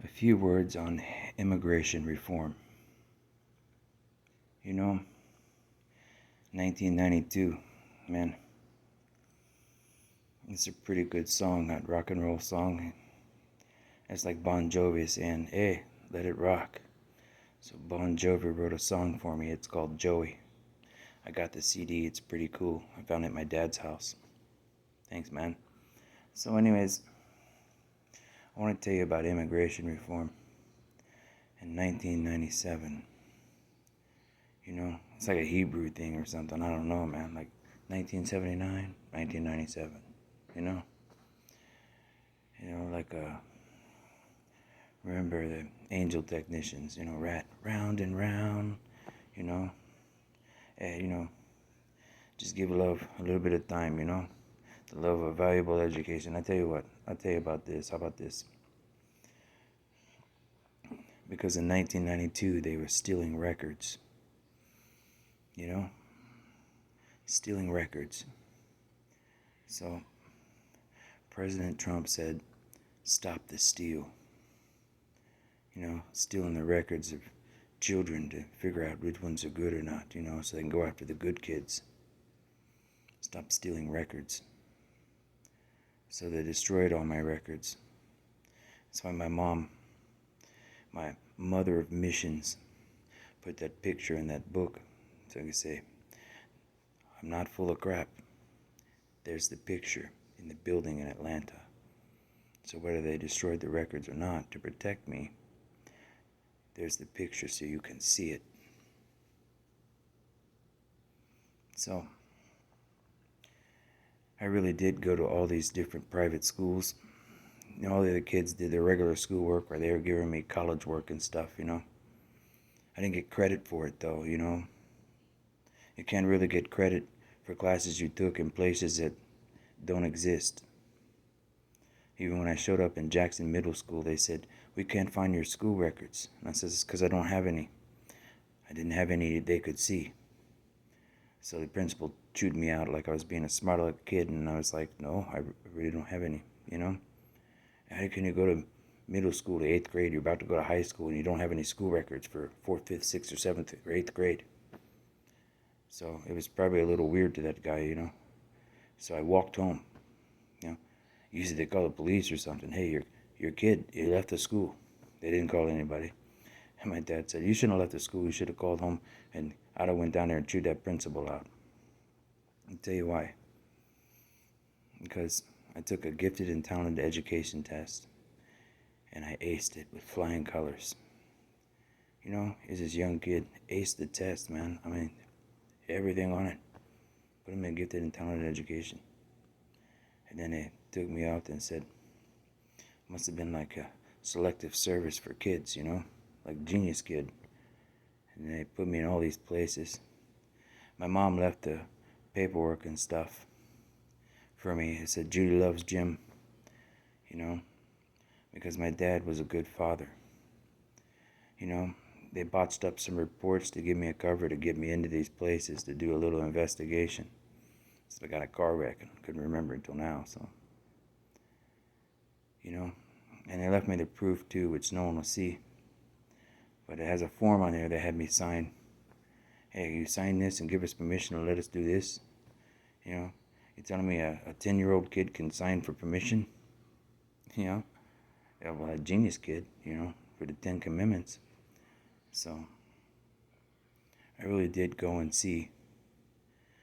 A few words on immigration reform. 1992, man, it's a pretty good song, that rock and roll song. It's like Bon Jovi saying, hey, let it rock. So Bon Jovi wrote a song for me. It's called Joey. I got the CD. It's pretty cool. I found it at my dad's house. Thanks, man. So anyways, I want to tell you about immigration reform in 1997. It's like a Hebrew thing or something. I don't know, man. Like 1979, 1997. Like remember the angel technicians, round and round, you know. And, just give love a little bit of time, the love of valuable education. I tell you what, I'll tell you about this. How about this? Because in 1992, they were stealing records. Stealing records. So, President Trump said, stop the steal. Stealing the records of children to figure out which ones are good or not, so they can go after the good kids. Stop stealing records. So they destroyed all my records. That's why my mother of missions, put that picture in that book. So I can say, I'm not full of crap. There's the picture in the building in Atlanta. So whether they destroyed the records or not, to protect me, there's the picture so you can see it. So I really did go to all these different private schools. All the other kids did their regular schoolwork, or they were giving me college work and stuff, I didn't get credit for it, though, You can't really get credit for classes you took in places that don't exist. Even when I showed up in Jackson Middle School, they said, we can't find your school records. And I said, it's because I don't have any. I didn't have any they could see. So the principal chewed me out like I was being a smart aleck kid, and I was like, no, I really don't have any, How can you go to middle school to 8th grade, you're about to go to high school, and you don't have any school records for 4th, 5th, 6th, or 7th, or 8th grade? So it was probably a little weird to that guy, So I walked home, Usually they call the police or something. Hey, your kid, he left the school. They didn't call anybody. And my dad said, you shouldn't have left the school. You should have called home. And I'd have went down there and chewed that principal out. I'll tell you why. Because I took a gifted and talented education test, and I aced it with flying colors. He's this young kid, aced the test, man. I mean, everything on it. Put him in gifted and talented education. And then they took me out and said, must have been like a selective service for kids, like Genius Kid. And they put me in all these places. My mom left the paperwork and stuff for me. It said, Judy loves Jim, because my dad was a good father. They botched up some reports to give me a cover to get me into these places to do a little investigation. So I got a car wreck and couldn't remember until now, so. And they left me the proof too, which no one will see. But it has a form on there they had me sign. Hey, you sign this and give us permission to let us do this? You're telling me a 10-year-old kid can sign for permission? Yeah, well, a Genius Kid, for the 10 Commandments. So, I really did go and see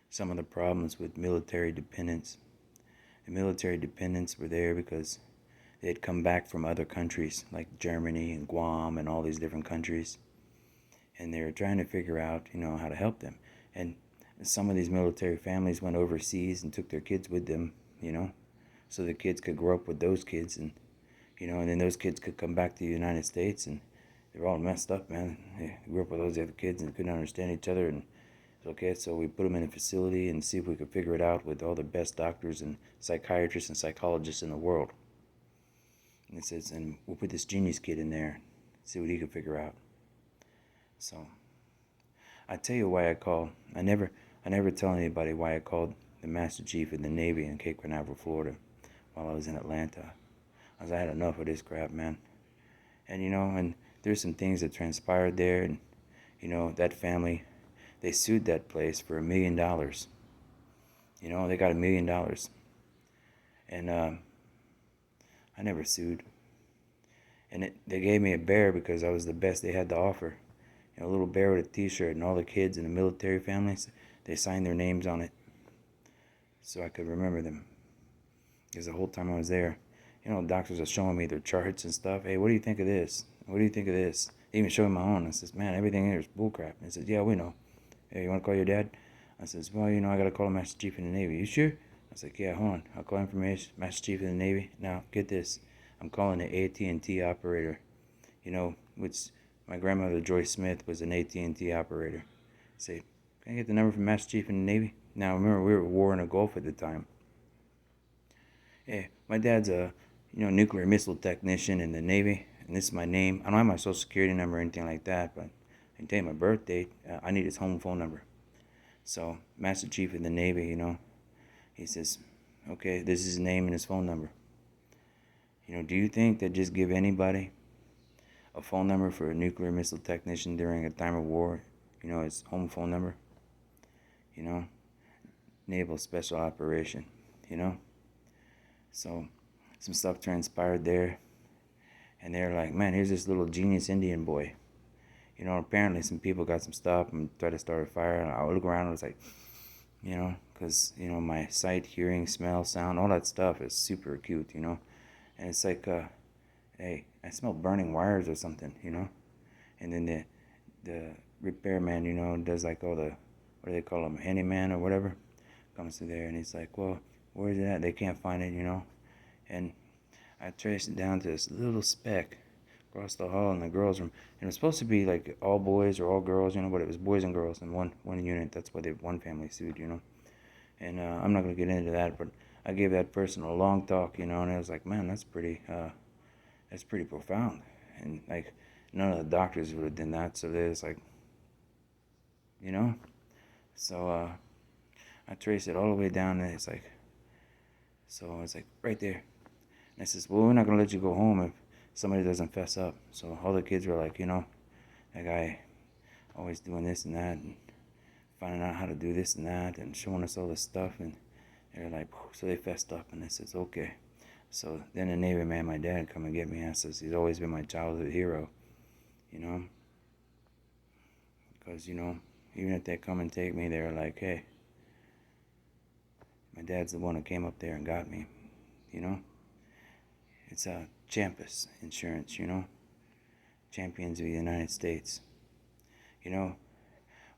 some of the problems with military dependents. The military dependents were there because they had come back from other countries like Germany and Guam and all these different countries. And they were trying to figure out, how to help them. And some of these military families went overseas and took their kids with them, so the kids could grow up with those kids, and, and then those kids could come back to the United States, and they were all messed up, man. They grew up with those other kids and couldn't understand each other, and okay, so we put them in a facility and see if we could figure it out with all the best doctors and psychiatrists and psychologists in the world. And it says, and we'll put this Genius Kid in there, see what he can figure out. So, I tell you why I call. I never tell anybody why I called the Master Chief of the Navy in Cape Canaveral, Florida, while I was in Atlanta. I had enough of this crap, man. And, and there's some things that transpired there. And, that family, they sued that place for $1 million. They got $1 million. And I never sued. And they gave me a bear because I was the best they had to offer. A little bear with a t-shirt, and all the kids in the military families, they signed their names on it so I could remember them. Because the whole time I was there, doctors are showing me their charts and stuff. Hey, what do you think of this? What do you think of this? They even showing my own. I says, man, everything here is bullcrap. And he says, yeah, we know. Hey, you want to call your dad? I says, well, I got to call Master Chief in the Navy. You sure? I was like, yeah, hold on. I'll call information. Master Chief in the Navy. Now, get this. I'm calling the AT&T operator. Which my grandmother, Joyce Smith, was an AT&T operator. I say, can I get the number from Master Chief in the Navy? Now, remember, we were at war in the Gulf at the time. Yeah, my dad's a, nuclear missile technician in the Navy, and this is my name. I don't have my social security number or anything like that, but I can tell you my birth date. I need his home phone number. So, Master Chief in the Navy, he says, okay, this is his name and his phone number. Do you think that just give anybody a phone number for a nuclear missile technician during a time of war, his home phone number? Naval Special Operation, So, some stuff transpired there, and they're like, man, here's this little genius Indian boy. Apparently some people got some stuff and tried to start a fire, and I look around and I was like, because, my sight, hearing, smell, sound, all that stuff is super acute, and it's like, hey, I smell burning wires or something, and then the repairman, does like all the, what do they call them, handyman or whatever, comes to there, and he's like, well, where is it at? They can't find it, and I traced it down to this little speck across the hall in the girls' room, and it was supposed to be like all boys or all girls, but it was boys and girls in one unit. That's why one family sued, and I'm not going to get into that, but I gave that person a long talk, and I was like, man, that's pretty profound, and like none of the doctors would have done that, so there's like, so I traced it all the way down, and it's like, so I was like, right there, and I says, well, we're not going to let you go home if somebody doesn't fess up. So all the kids were like, that guy always doing this and that, and finding out how to do this and that, and showing us all this stuff, and they're like, so they fessed up, and I says, okay. So then the Navy man, my dad, come and get me, and says, he's always been my childhood hero, because, even if they come and take me, they're like, hey, my dad's the one who came up there and got me, It's a Champus Insurance, Champions of the United States. When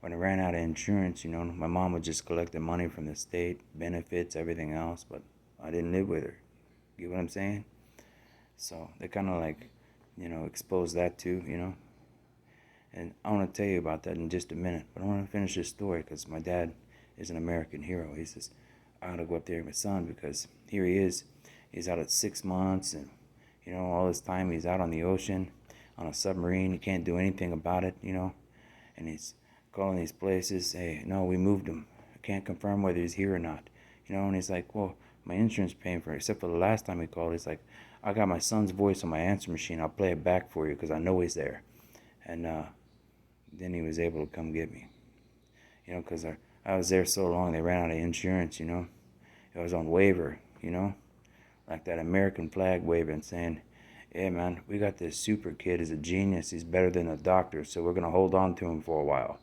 I ran out of insurance, my mom would just collect the money from the state, benefits, everything else, but I didn't live with her. You get what I'm saying? So they kind of like, expose that too, And I want to tell you about that in just a minute, but I want to finish this story because my dad is an American hero. He says, I ought to go up there with my son because here he is. He's out at 6 months, and all this time he's out on the ocean on a submarine. He can't do anything about it, and he's calling these places. Hey, no, we moved him. I can't confirm whether he's here or not, and he's like, well, my insurance paying for it, except for the last time he called. He's like, I got my son's voice on my answer machine. I'll play it back for you because I know he's there. And then he was able to come get me, because I was there so long they ran out of insurance, It was on waiver, like that American flag waving, saying, hey man, we got this super kid, he's a genius, he's better than a doctor, so we're gonna hold on to him for a while,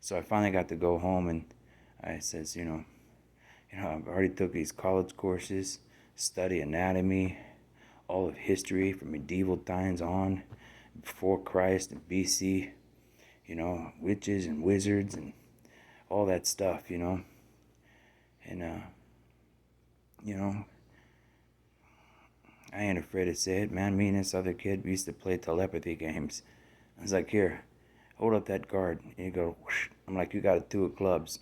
So I finally got to go home, and I says, I've already took these college courses, study anatomy, all of history from medieval times on, before Christ and BC, witches and wizards and all that stuff, and I ain't afraid to say it, man. Me and this other kid, we used to play telepathy games. I was like, here, hold up that card. And you go, whoosh. I'm like, you got a 2 of clubs.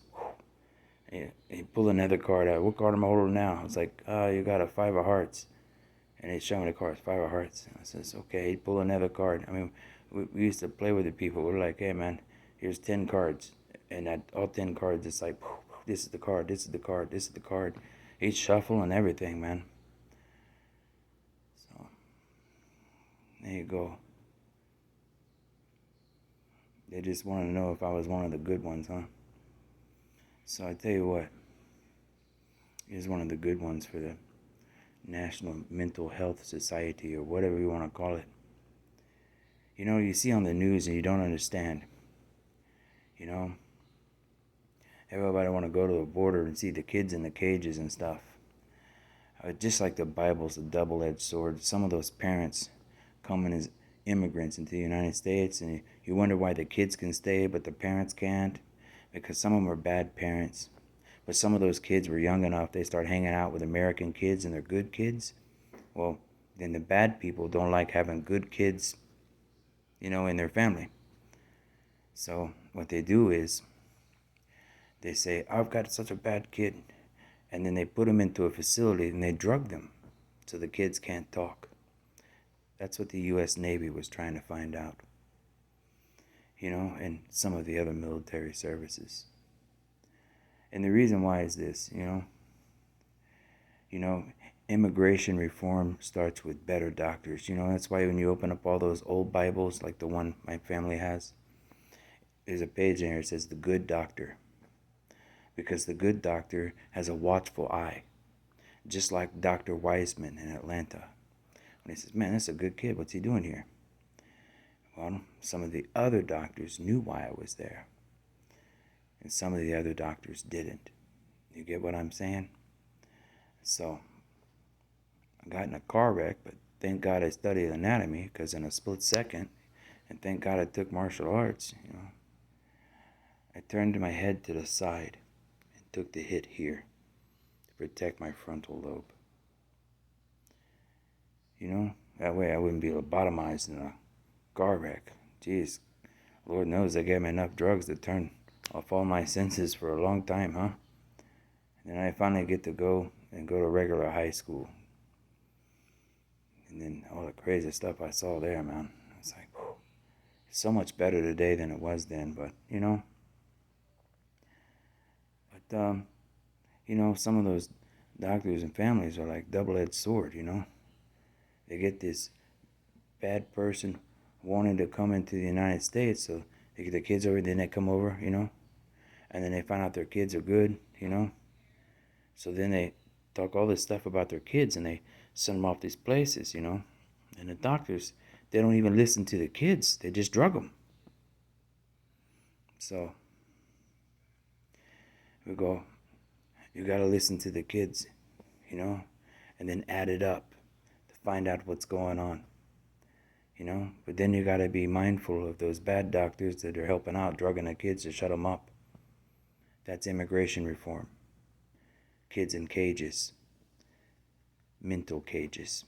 And he pulled another card out. What card am I holding now? I was like, you got a 5 of hearts. And he showed me the cards, 5 of hearts. And I says, okay. He'd pull another card. I mean, we used to play with the people. We're like, hey, man, here's 10 cards. And at all 10 cards, it's like, this is the card, this is the card, this is the card. He'd shuffle and everything, man. So, go, they just want to know if I was one of the good ones, huh? So I tell you what, here's one of the good ones for the National Mental Health Society, or whatever you want to call it. You know, you see on the news and you don't understand. You know, everybody want to go to the border and see the kids in the cages and stuff. Just like the Bible's a double-edged sword. Some of those parents coming as immigrants into the United States, and you wonder why the kids can stay but the parents can't, because some of them are bad parents. But some of those kids were young enough, they start hanging out with American kids and they're good kids. Well, then the bad people don't like having good kids, you know, in their family. So what they do is they say, I've got such a bad kid. And then they put them into a facility and they drug them so the kids can't talk. That's what the U.S. Navy was trying to find out. You know, and some of the other military services. And the reason why is this, you know, immigration reform starts with better doctors. You know, that's why when you open up all those old Bibles, like the one my family has, there's a page in here that says the good doctor. Because the good doctor has a watchful eye. Just like Dr. Wiseman in Atlanta. When he says, man, that's a good kid. What's he doing here? Well, some of the other doctors knew why I was there. And some of the other doctors didn't. You get what I'm saying? So, I got in a car wreck, but thank God I studied anatomy, because in a split second, and thank God I took martial arts, you know, I turned my head to the side and took the hit here to protect my frontal lobe. You know, that way I wouldn't be lobotomized in a car wreck. Jeez, Lord knows they gave me enough drugs to turn off all my senses for a long time, huh? And then I finally get to go to regular high school. And then all the crazy stuff I saw there, man. It's like, whew, it's so much better today than it was then, but, you know. But, you know, some of those doctors and families are like double-edged sword, you know. They get this bad person wanting to come into the United States, so they get the kids over, then they come over, you know. And then they find out their kids are good, you know. So then they talk all this stuff about their kids and they send them off these places, you know. And the doctors, they don't even listen to the kids. They just drug them. So we go, you got to listen to the kids, you know, and then add it up to find out what's going on, you know. But then you got to be mindful of those bad doctors that are helping out, drugging the kids to shut them up. That's immigration reform. Kids in cages, mental cages.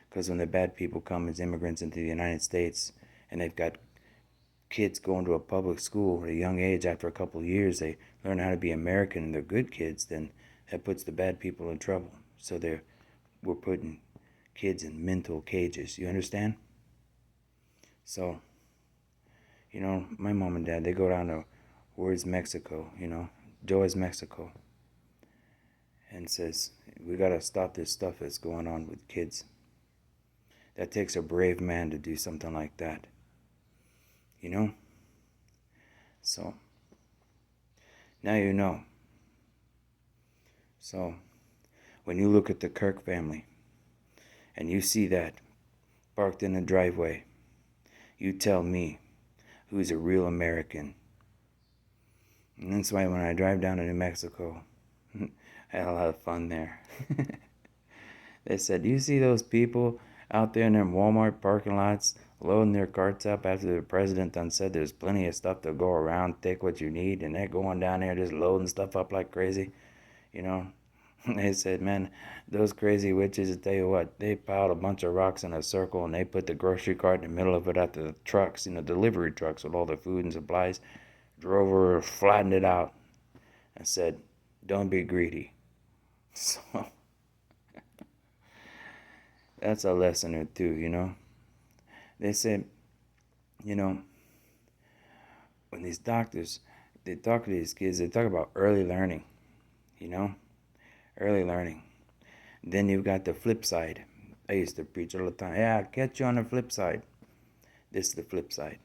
Because when the bad people come as immigrants into the United States and they've got kids going to a public school at a young age, after a couple of years they learn how to be American and they're good kids, then that puts the bad people in trouble. So we're putting kids in mental cages. You understand? So, you know, my mom and dad, they go down to Where's Mexico, you know, Joe's Mexico, and says, we got to stop this stuff that's going on with kids. That takes a brave man to do something like that, you know. So now you know. So when you look at the Kirk family and you see that parked in the driveway, you tell me who's a real American. And that's why when I drive down to New Mexico, I had a lot of fun there. They said, do you see those people out there in their Walmart parking lots loading their carts up after the president done said there's plenty of stuff to go around, take what you need, and they're going down there just loading stuff up like crazy, you know? They said, man, those crazy witches, I tell you what, they piled a bunch of rocks in a circle and they put the grocery cart in the middle of it after the trucks, you know, delivery trucks with all the food and supplies, drove over, flattened it out, and said, don't be greedy. So that's a lesson or two, you know. They said, you know, when these doctors, they talk to these kids, they talk about early learning, you know, early learning. Then you've got the flip side. I used to preach all the time. Yeah, I'll catch you on the flip side. This is the flip side.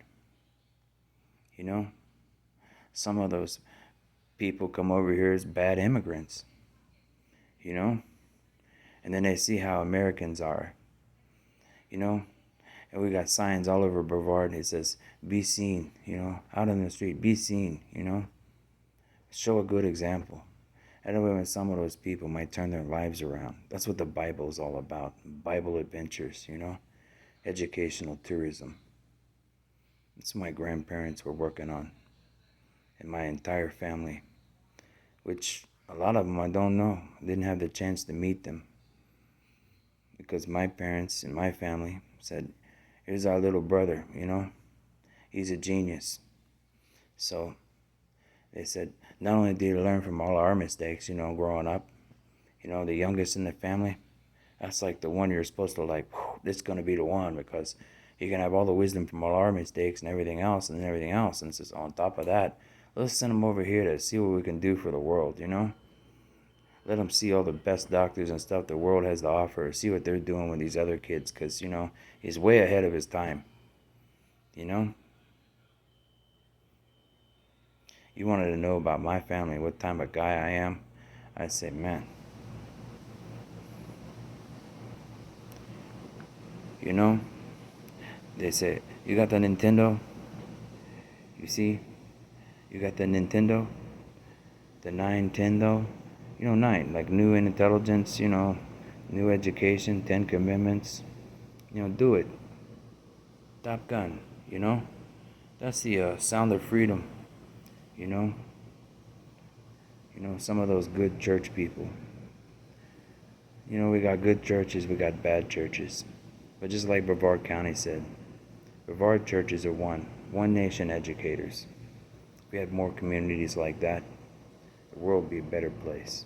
You know, some of those people come over here as bad immigrants. You know, and then they see how Americans are. You know, and we got signs all over Brevard. It says, "Be seen." You know, out on the street, be seen. You know, show a good example. And when some of those people might turn their lives around. That's what the Bible is all about. Bible adventures, you know, educational tourism. That's what my grandparents were working on, and my entire family, which a lot of them I don't know. I didn't have the chance to meet them because my parents and my family said, "Here's our little brother, you know, he's a genius." So they said, not only did he learn from all our mistakes, you know, growing up, you know, the youngest in the family, that's like the one you're supposed to like, this is going to be the one because he can have all the wisdom from all our mistakes and everything else and everything else. And it's on top of that, let's send him over here to see what we can do for the world, you know? Let him see all the best doctors and stuff the world has to offer. See what they're doing with these other kids because, you know, he's way ahead of his time, you know? You wanted to know about my family, what type of guy I am. I say, man, you know, they say, you got the Nintendo? You see, you got the Nintendo? The Nintendo? You know, 9, like new intelligence, you know, new education, 10 commandments. You know, do it. Top Gun, you know? That's the sound of freedom, you know? You know, some of those good church people. You know, we got good churches, we got bad churches. But just like Brevard County said, Brevard churches are one nation educators. If we had more communities like that, the world would be a better place.